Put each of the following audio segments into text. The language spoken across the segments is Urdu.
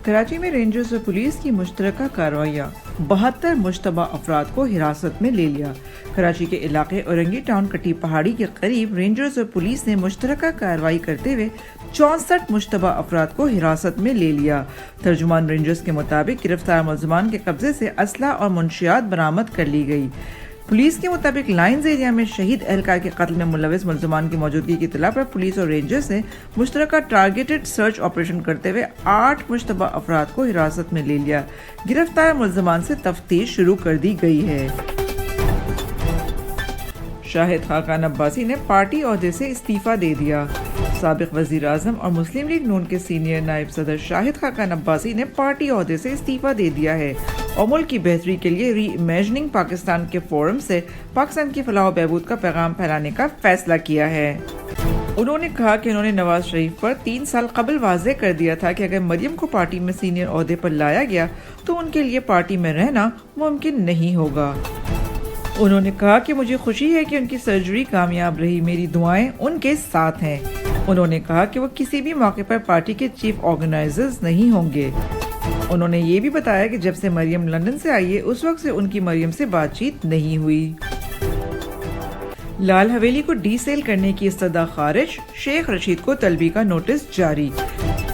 کراچی میں رینجرز اور پولیس کی مشترکہ کارروائیاں 72 مشتبہ افراد کو حراست میں لے لیا۔ کراچی کے علاقے اورنگی ٹاؤن کٹی پہاڑی کے قریب رینجرز اور پولیس نے مشترکہ کارروائی کرتے ہوئے 64 مشتبہ افراد کو حراست میں لے لیا۔ ترجمان رینجرز کے مطابق گرفتار ملزمان کے قبضے سے اسلحہ اور منشیات برآمد کر لی گئی۔ پولیس کے مطابق لائنز ایریا میں شہید اہلکار کے قتل میں ملوث ملزمان کی موجودگی کی اطلاع پر پولیس اور رینجرز نے مشترکہ ٹارگیٹڈ سرچ آپریشن کرتے ہوئے 8 مشتبہ افراد کو حراست میں لے لیا۔ گرفتار ملزمان سے تفتیش شروع کر دی گئی ہے۔ شاہد خاقان عباسی نے پارٹی عہدے سے استعفیٰ دے دیا۔ سابق وزیر اعظم اور مسلم لیگ نون کے سینئر نائب صدر شاہد خاقان عباسی نے پارٹی عہدے سے استعفیٰ دے دیا ہے اور ملک کی بہتری کے لیے ری امیجننگ پاکستان کے فورم سے پاکستان کی فلاح و بہبود کا پیغام پھیلانے کا فیصلہ کیا ہے۔ انہوں نے کہا کہ انہوں نے نواز شریف پر 3 سال قبل واضح کر دیا تھا کہ اگر مریم کو پارٹی میں سینئر عہدے پر لایا گیا تو ان کے لیے پارٹی میں رہنا ممکن نہیں ہوگا۔ انہوں نے کہا کہ مجھے خوشی ہے کہ ان کی سرجری کامیاب رہی، میری دعائیں ان کے ساتھ ہیں۔ انہوں نے کہا کہ وہ کسی بھی موقع پر پارٹی کے چیف آرگنائزرز نہیں ہوں گے۔ انہوں نے یہ بھی بتایا کہ جب سے مریم لندن سے آئی ہے اس وقت سے ان کی مریم سے بات چیت نہیں ہوئی۔ لال حویلی کو ڈی سیل کرنے کی استدعا خارج، شیخ رشید کو طلبی کا نوٹس جاری۔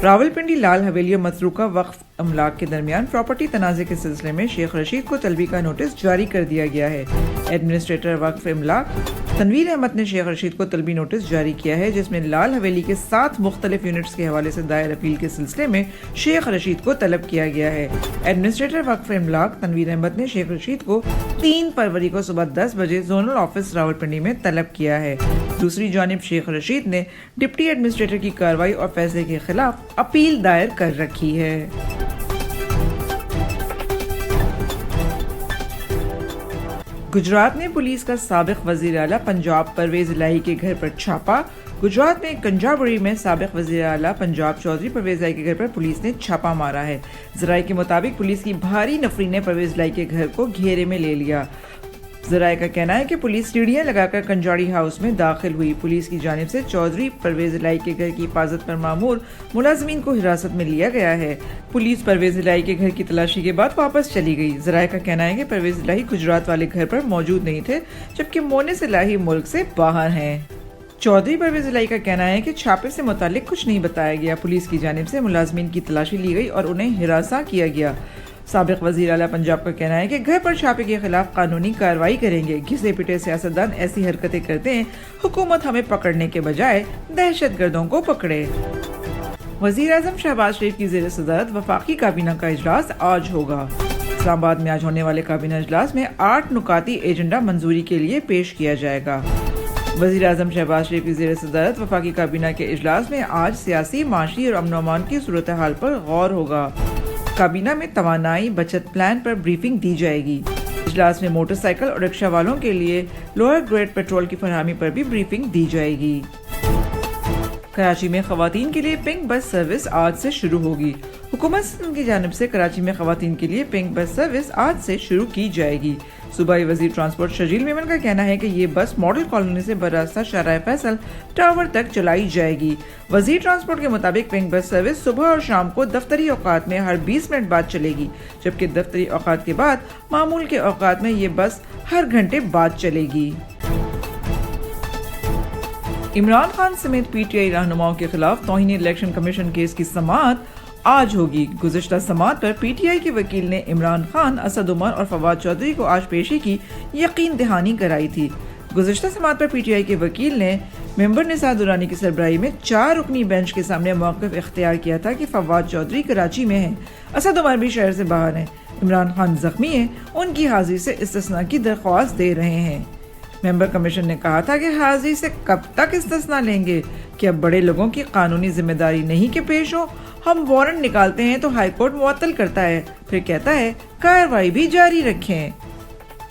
راولپنڈی لال حویلی اور متروکہ وقف املاک کے درمیان پراپرٹی تنازع کے سلسلے میں شیخ رشید کو طلبی کا نوٹس جاری کر دیا گیا ہے۔ ایڈمنسٹریٹر وقف املاک تنویر احمد نے شیخ رشید کو طلبی نوٹس جاری کیا ہے، جس میں لال حویلی کے 7 مختلف یونٹس کے حوالے سے دائر اپیل کے سلسلے میں شیخ رشید کو طلب کیا گیا ہے۔ ایڈمنسٹریٹر وقف املاک تنویر احمد نے شیخ رشید کو 3 فروری کو صبح 10 بجے زونل آفس راولپنڈی میں طلب کیا ہے۔ دوسری جانب شیخ رشید نے ڈپٹی ایڈمنسٹریٹر کی کارروائی اور فیصلے کے خلاف اپیل دائر کر رکھی ہے۔ گجرات میں پولیس کا سابق وزیر اعلیٰ پنجاب پرویز الہی کے گھر پر چھاپا۔ گجرات میں کنجابوری میں سابق وزیر اعلیٰ پنجاب چودھری پرویز الہی کے گھر پر پولیس نے چھاپا مارا ہے۔ ذرائع کے مطابق پولیس کی بھاری نفری نے پرویز الہی کے گھر کو گھیرے میں لے لیا۔ ذرائع کا کہنا ہے کہ پولیس سیڑھیاں لگا کر کنجاڑی ہاؤس میں داخل ہوئی۔ پولیس کی جانب سے چودھری پرویز الہی کے گھر کی حفاظت پر مامور ملازمین کو حراست میں لیا گیا ہے۔ پولیس پرویز الہی کے گھر کی تلاشی کے بعد واپس چلی گئی۔ ذرائع کا کہنا ہے کہ پرویز الہی گجرات والے گھر پر موجود نہیں تھے، جبکہ مونس الہی ملک سے باہر ہیں۔ چودھری پرویز الہی کا کہنا ہے کہ چھاپے سے متعلق کچھ نہیں بتایا گیا۔ پولیس کی جانب سے ملازمین کی تلاشی لی گئی اور انہیں ہراساں کیا گیا۔ سابق وزیر اعلیٰ پنجاب کا کہنا ہے کہ گھر پر چھاپے کے خلاف قانونی کارروائی کریں گے۔ گھسے پٹے سیاستدان ایسی حرکتیں کرتے ہیں، حکومت ہمیں پکڑنے کے بجائے دہشت گردوں کو پکڑے۔ وزیر اعظم شہباز شریف کی زیر صدارت وفاقی کابینہ کا اجلاس آج ہوگا۔ اسلام آباد میں آج ہونے والے کابینہ اجلاس میں 8 نکاتی ایجنڈا منظوری کے لیے پیش کیا جائے گا۔ وزیر اعظم شہباز شریف کی زیر صدارت وفاقی کابینہ کے اجلاس میں آج سیاسی، معاشی اور امن و امان کی صورتحال پر غور ہوگا۔ کابینہ میں توانائی بچت پلان پر بریفنگ دی جائے گی۔ اجلاس میں موٹر سائیکل اور رکشہ والوں کے لیے لوئر گریڈ پیٹرول کی فراہمی پر بھی بریفنگ دی جائے گی۔ کراچی میں خواتین کے لیے پنک بس سروس آج سے شروع ہوگی۔ حکومت سندھ کی جانب سے کراچی میں خواتین کے لیے پنک بس سروس آج سے شروع کی جائے گی۔ صوبائی وزیر ٹرانسپورٹ شرجیل میمن کا کہنا ہے کہ یہ بس ماڈل کالونی سے براستہ شارع فیصل ٹاور تک چلائی جائے گی۔ وزیر ٹرانسپورٹ کے مطابق پنک بس سروس صبح اور شام کو دفتری اوقات میں ہر 20 منٹ بعد چلے گی، جبکہ دفتری اوقات کے بعد معمول کے اوقات میں یہ بس ہر گھنٹے بعد چلے گی۔ عمران خان سمیت پی ٹی آئی رہنماؤں کے خلاف توہین الیکشن کمیشن کیس کی سماعت آج ہوگی۔ گزشتہ سماعت پر پی ٹی آئی کے وکیل نے عمران خان، اسد عمر اور فواد چودھری کو آج پیشی کی یقین دہانی کرائی تھی۔ گزشتہ سماعت پر پی ٹی آئی کے وکیل نے ممبر نثار درانی کی سربراہی میں 4 رکنی بینچ کے سامنے موقف اختیار کیا تھا کہ فواد چودھری کراچی میں ہیں، اسد عمر بھی شہر سے باہر ہیں، عمران خان زخمی ہیں، ان کی حاضری سے استثناء کی درخواست دے رہے ہیں۔ ممبر کمیشن نے کہا تھا کہ حاضری سے کب تک استثناء لیں گے؟ کیا بڑے لوگوں کی قانونی ذمہ داری نہیں کہ پیش ہو؟ ہم وارنٹ نکالتے ہیں تو ہائی کورٹ معطل کرتا ہے، پھر کہتا ہے کارروائی بھی جاری رکھیں۔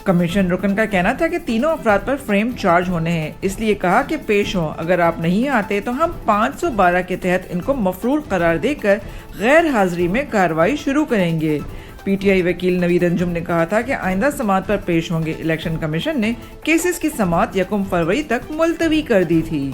کمیشن رکن کا کہنا تھا کہ تینوں افراد پر فریم چارج ہونے ہیں، اس لیے کہا کہ پیش ہوں، اگر آپ نہیں آتے تو ہم 512 کے تحت ان کو مفرور قرار دے کر غیر حاضری میں کارروائی شروع کریں گے۔ پی ٹی آئی وکیل نوید انجم نے کہا تھا کہ آئندہ سماعت پر پیش ہوں گے۔ الیکشن کمیشن نے کیسز کی سماعت 1 فروری تک ملتوی کر دی تھی۔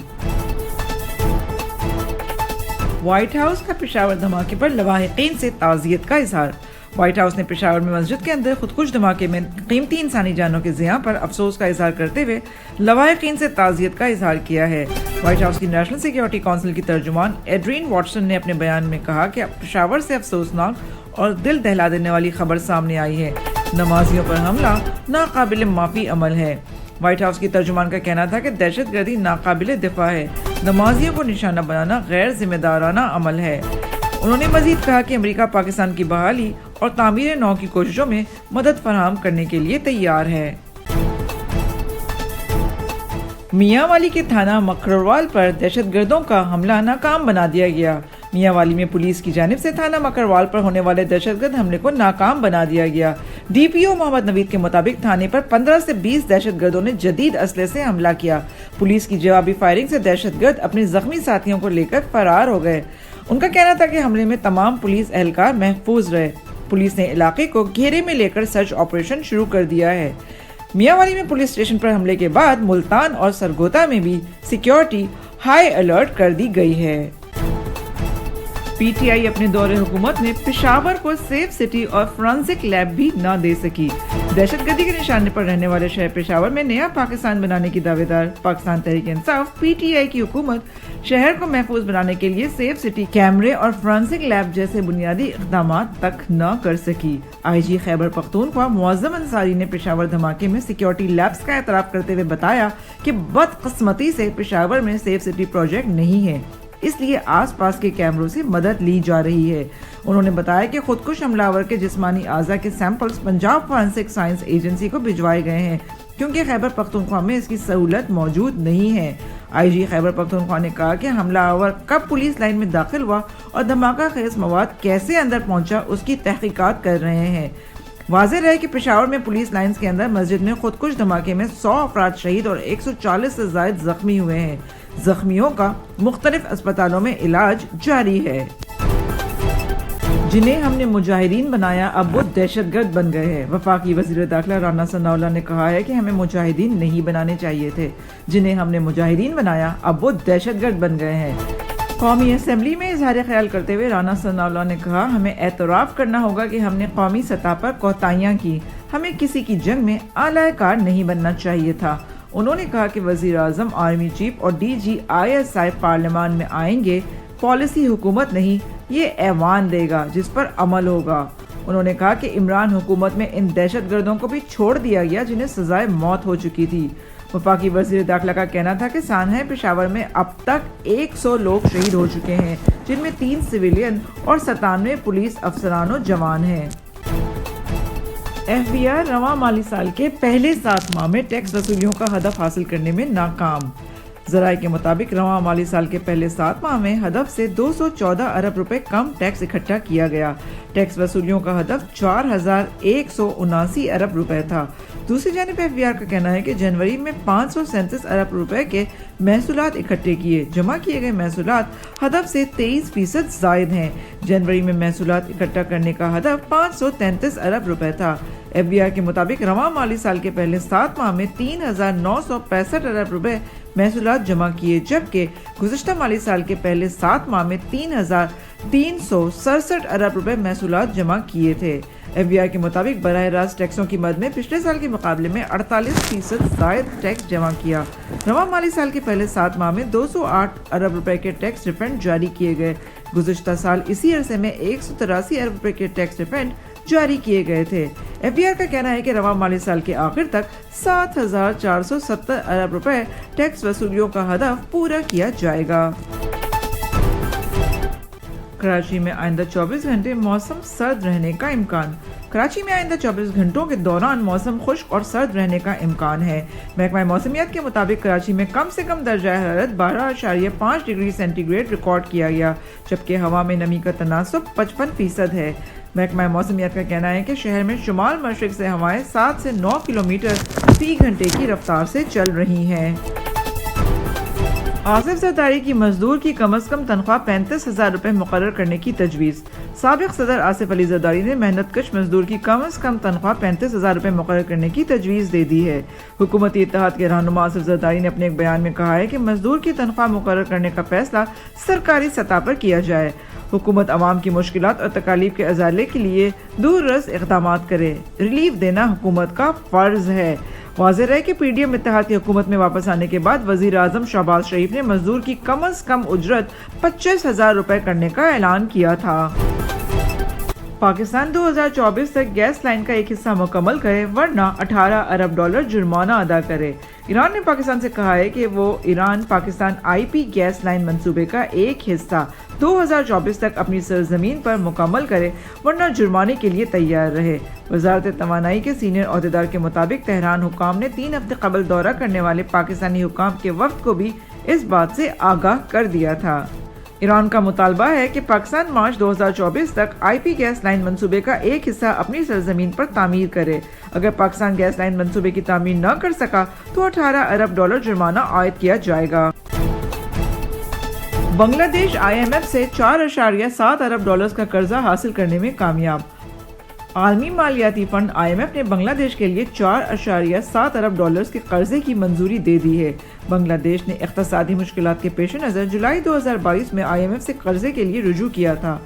وائٹ ہاؤس کا پشاور دھماکے پر لواحقین سے تعزیت کا اظہار۔ وائٹ ہاؤس نے پشاور میں مسجد کے اندر خودکش دھماکے میں قیمتی انسانی جانوں کے زیاں پر افسوس کا اظہار کرتے ہوئے لواحقین سے تعزیت کا اظہار کیا ہے۔ وائٹ ہاؤس کی نیشنل سیکیورٹی کونسل کی ترجمان ایڈرین واٹسن نے اپنے بیان میں کہا کہ پشاور سے افسوسناک اور دل دہلا دینے والی خبر سامنے آئی ہے۔ نمازیوں پر حملہ ناقابل معافی عمل ہے۔ وائٹ ہاؤس کی ترجمان کا کہنا تھا کہ دہشت گردی ناقابل دفاع ہے، نمازیوں کو نشانہ بنانا غیر ذمہ دارانہ عمل ہے۔ انہوں نے مزید کہا کہ امریکہ پاکستان کی بحالی اور تعمیر نو کی کوششوں میں مدد فراہم کرنے کے لیے تیار ہے۔ میاں والی کے تھانہ مکروال پر دہشت گردوں کا حملہ ناکام بنا دیا گیا۔ میاں والی میں پولیس کی جانب سے تھانہ مکروال پر ہونے والے دہشت گرد حملے کو ناکام بنا دیا گیا۔ ڈی پی او محمد نوید کے مطابق تھانے پر 15 سے 20 دہشت گردوں نے جدید اسلحے سے حملہ کیا۔ پولیس کی جوابی فائرنگ سے دہشت گرد اپنے زخمی ساتھیوں کو لے کر فرار ہو گئے۔ ان کا کہنا تھا کہ حملے میں تمام پولیس اہلکار محفوظ رہے۔ پولیس نے علاقے کو گھیرے میں لے کر سرچ آپریشن شروع کر دیا ہے۔ میاں والی میں پولیس اسٹیشن پر حملے کے بعد ملتان اور سرگودا میں بھی سیکیورٹی ہائی الرٹ کر دی گئی ہے۔ پی ٹی آئی اپنے دور حکومت میں پشاور کو سیف سٹی اور فرانسک لیب بھی نہ دے سکی۔ دہشت گردی کے نشانے پر رہنے والے شہر پشاور میں نیا پاکستان بنانے کی دعوے دار Pakistan Tehreek Insaf P T I کی حکومت شہر کو محفوظ بنانے کے لیے سیف سٹی کیمرے اور فرانسک لیب جیسے بنیادی اقدامات تک نہ کر سکی۔ آئی جی خیبر پختونخوا معظم انصاری نے پشاور دھماکے میں سیکیورٹی لیبز کا اعتراف کرتے ہوئے بتایا کہ بدقسمتی سے پشاور میں سیف سٹی پروجیکٹ نہیں ہے، اس لیے آس پاس کے کیمروں سے مدد لی جا رہی ہے۔ انہوں نے بتایا کہ خودکش حملہ آور کے جسمانی اعضاء کے samples Punjab forensic science agency کو بھجوائے گئے ہیں کیونکہ خیبر پختونخوا میں اس کی سہولت موجود نہیں ہے۔ آئی جی خیبر پختونخوا نے کہا کہ حملہ آور کب پولیس لائن میں داخل ہوا اور دھماکہ خیز مواد کیسے اندر پہنچا اس کی تحقیقات کر رہے ہیں۔ واضح رہے کہ پشاور میں پولیس لائنز کے اندر مسجد میں خودکش دھماکے میں 100 افراد شہید اور 140 سے زائد زخمی ہوئے ہیں۔ زخمیوں کا مختلف اسپتالوں میں علاج جاری ہے۔ جنہیں ہم نے مجاہدین بنایا اب وہ دہشت گرد بن گئے ہیں۔ وفاقی وزیر داخلہ رانا ثناءاللہ نے کہا ہے کہ ہمیں مجاہدین نہیں بنانے چاہیے تھے، جنہیں ہم نے مجاہدین بنایا اب وہ دہشت گرد بن گئے ہیں۔ قومی اسمبلی میں اظہار خیال کرتے ہوئے رانا ثناءاللہ نے کہا، ہمیں اعتراف کرنا ہوگا کہ ہم نے قومی سطح پر کوتاہیاں کی، ہمیں کسی کی جنگ میں اعلی کار نہیں بننا چاہیے تھا۔ انہوں نے کہا کہ وزیر اعظم، آرمی چیف اور D G I S I پارلیمان میں آئیں گے، پالیسی حکومت نہیں، یہ ایوان دے گا جس پر عمل ہوگا۔ انہوں نے کہا کہ عمران حکومت میں ان دہشت گردوں کو بھی چھوڑ دیا گیا جنہیں سزائے موت ہو چکی تھی۔ وفاقی وزیر داخلہ کا کہنا تھا کہ سانحہ پشاور میں اب تک 100 لوگ شہید ہو چکے ہیں، جن میں 3 سویلین اور 97 پولیس افسران و جوان ہیں۔ ایف بی آئی رواں مالی سال کے پہلے 7 ماہ میں ٹیکس وصولیوں کا ہدف حاصل کرنے میں ناکام۔ ذرائع کے مطابق رواں مالی سال کے پہلے 7 ماہ میں ہدف سے 214 ارب روپے کم ٹیکس اکٹھا کیا گیا۔ ٹیکس وصولیوں کا ہدف 4179 ارب روپے تھا۔ دوسری جانب ایف بی آر کا کہنا ہے کہ جنوری میں 537 ارب روپے کے محصولات اکٹھے کیے، جمع کیے گئے محصولات ہدف سے 23% زائد ہیں۔ جنوری میں محصولات اکٹھا کرنے کا ہدف 533 ارب روپے تھا۔ ایف بی آر کے مطابق رواں مالی سال کے پہلے 7 ماہ میں 3965 ارب روپے محصولات جمع کیے، جبکہ گزشتہ مالی سال کے پہلے 7 ماہ میں 3367 ارب روپے محصولات جمع کیے تھے۔ ایف بی آئی کے مطابق براہ راست ٹیکسوں کی مد میں پچھلے سال کے مقابلے میں 48% زائد ٹیکس جمع کیا۔ رواں مالی سال کے پہلے 7 ماہ میں 208 ارب روپے کے ٹیکس ریفنڈ جاری کیے گئے۔ گزشتہ سال اسی عرصے میں 183 ارب روپے کے ٹیکس ریفنڈ جاری کیے گئے تھے۔ ایف بی آر کا کہنا ہے کہ رواں مالی سال کے آخر تک 7470 ارب روپے ٹیکس وصولیوں کا ہدف پورا کیا جائے گا۔ کراچی میں آئندہ 24 گھنٹے موسم سرد رہنے کا امکان۔ کراچی میں آئندہ 24 گھنٹوں کے دوران موسم خشک اور سرد رہنے کا امکان ہے۔ محکمہ موسمیات کے مطابق کراچی میں کم سے کم درجہ حرارت 12.5 ڈگری سینٹی گریڈ ریکارڈ کیا گیا، جبکہ ہوا میں نمی کا تناسب 55% ہے۔ محکمہ موسمیات کا کہنا ہے کہ شہر میں شمال مشرق سے ہوائیں 7 سے 9 کلومیٹر فی گھنٹے کی رفتار سے چل رہی ہیں۔ آصف زرداری کی مزدور کی کم از کم تنخواہ 35,000 روپے مقرر کرنے کی تجویز۔ سابق صدر آصف علی زرداری نے محنت کش مزدور کی کم از کم تنخواہ 35,000 روپے مقرر کرنے کی تجویز دے دی ہے۔ حکومتی اتحاد کے رہنما آصف زرداری نے اپنے ایک بیان میں کہا ہے کہ مزدور کی تنخواہ مقرر کرنے کا فیصلہ سرکاری سطح پر کیا جائے۔ حکومت عوام کی مشکلات اور تکالیف کے ازالے کے لیے دور رس اقدامات کرے۔ ریلیف دینا حکومت کا فرض ہے۔ واضح رہے کہ پی ڈی ایم اتحاد کی حکومت میں واپس آنے کے بعد وزیر اعظم شہباز شریف نے مزدور کی کم از کم اجرت 25,000 روپے کرنے کا اعلان کیا تھا۔ پاکستان 2024 تک گیس لائن کا ایک حصہ مکمل کرے ورنہ 18 ارب ڈالر جرمانہ ادا کرے۔ ایران نے پاکستان سے کہا ہے کہ وہ ایران پاکستان آئی پی گیس لائن منصوبے کا ایک حصہ 2024 تک اپنی سرزمین پر مکمل کرے ورنہ جرمانے کے لیے تیار رہے۔ وزارت توانائی کے سینئر عہدیدار کے مطابق تہران حکام نے 3 ہفتے قبل دورہ کرنے والے پاکستانی حکام کے وفد کو بھی اس بات سے آگاہ کر دیا تھا۔ ایران کا مطالبہ ہے کہ پاکستان مارچ 2024 تک آئی پی گیس لائن منصوبے کا ایک حصہ اپنی سرزمین پر تعمیر کرے۔ اگر پاکستان گیس لائن منصوبے کی تعمیر نہ کر سکا تو 18 ارب ڈالر جرمانہ عائد کیا جائے گا۔ بنگلہ دیش آئی ایم ایف سے 4.7 ارب ڈالرز کا قرضہ حاصل کرنے میں کامیاب۔ عالمی مالیاتی فنڈ آئی ایم ایف نے بنگلہ دیش کے لیے 4.7 ارب ڈالرز کے قرضے کی منظوری دے دی ہے۔ بنگلہ دیش نے اقتصادی مشکلات کے پیش نظر جولائی 2022 میں آئی ایم ایف سے قرضے کے لیے رجوع کیا تھا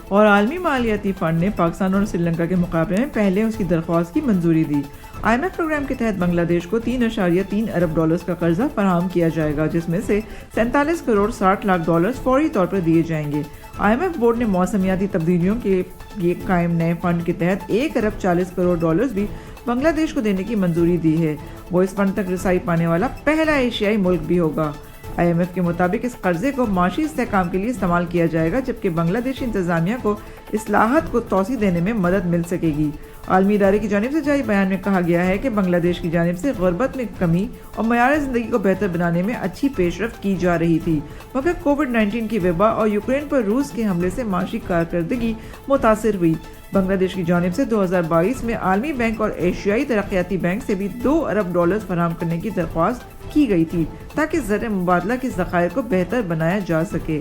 اور عالمی مالیاتی فنڈ نے پاکستان اور سری لنکا کے مقابلے میں پہلے اس کی درخواست کی منظوری دی۔ آئی ایم ایف پروگرام کے تحت بنگلہ دیش کو 3.3 ارب ڈالرز کا قرضہ فراہم کیا جائے گا، جس میں سے 47 کروڑ 60 لاکھ ڈالرز فوری طور پر دیے جائیں گے۔ آئی ایم ایف بورڈ نے موسمیاتی تبدیلیوں کے لیے قائم نئے فنڈ کے تحت 1 ارب 40 کروڑ ڈالرز بھی بنگلہ دیش کو دینے کی منظوری دی ہے۔ وہ اس فنڈ تک رسائی پانے والا پہلا ایشیائی ملک بھی ہوگا۔ آئی ایم ایف کے مطابق اس قرضے کو معاشی استحکام کے لیے استعمال کیا جائے گا، جبکہ بنگلہ دیشی انتظامیہ کو اصلاحات کو توسیع دینے میں مدد مل سکے گی۔ عالمی ادارے کی جانب سے جاری بیان میں کہا گیا ہے کہ بنگلہ دیش کی جانب سے غربت میں کمی اور معیار زندگی کو بہتر بنانے میں اچھی پیش رفت کی جا رہی تھی، مگر کووڈ-19 کی وبا اور یوکرین پر روس کے حملے سے معاشی کارکردگی متاثر ہوئی۔ بنگلہ دیش کی جانب سے 2022 میں عالمی بینک اور ایشیائی ترقیاتی بینک سے بھی 2 ارب ڈالرز فراہم کرنے کی درخواست کی گئی تھی تاکہ زر مبادلہ کے ذخائر کو بہتر بنایا جا سکے۔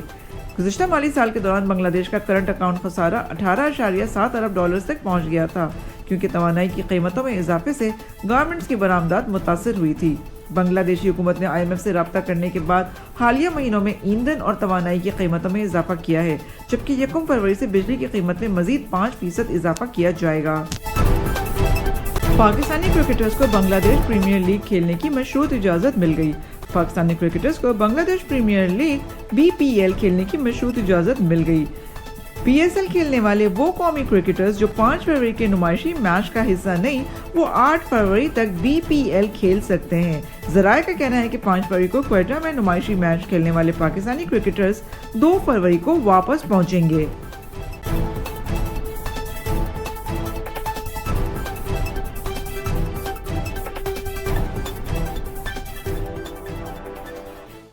گزشتہ مالی سال کے دوران بنگلہ دیش کا کرنٹ اکاؤنٹ خسارہ 18.7 ارب ڈالرز تک پہنچ گیا تھا، کیونکہ توانائی کی قیمتوں میں اضافے سے گارمنٹس کی برآمدات متاثر ہوئی تھی۔ بنگلہ دیشی حکومت نے آئی ایم ایف سے رابطہ کرنے کے بعد حالیہ مہینوں میں ایندھن اور توانائی کی قیمتوں میں اضافہ کیا ہے، جبکہ 1 فروری سے بجلی کی قیمت میں مزید 5% اضافہ کیا جائے گا۔ پاکستانی کرکٹرز کو بنگلہ دیش پریمیئر لیگ کھیلنے کی مشروط اجازت مل گئی۔ پاکستانی کرکٹرز کو بنگلہ دیش پریمیئر لیگ BPL کھیلنے کی مشروط اجازت مل گئی۔ PSL کھیلنے والے وہ قومی کرکٹرز جو 5 فروری کے نمائشی میچ کا حصہ نہیں، وہ 8 فروری تک BPL کھیل سکتے ہیں۔ ذرائع کا کہنا ہے کہ 5 فروری کو کوئٹہ میں نمائشی میچ کھیلنے والے پاکستانی کرکٹرز 2 فروری کو واپس پہنچیں گے۔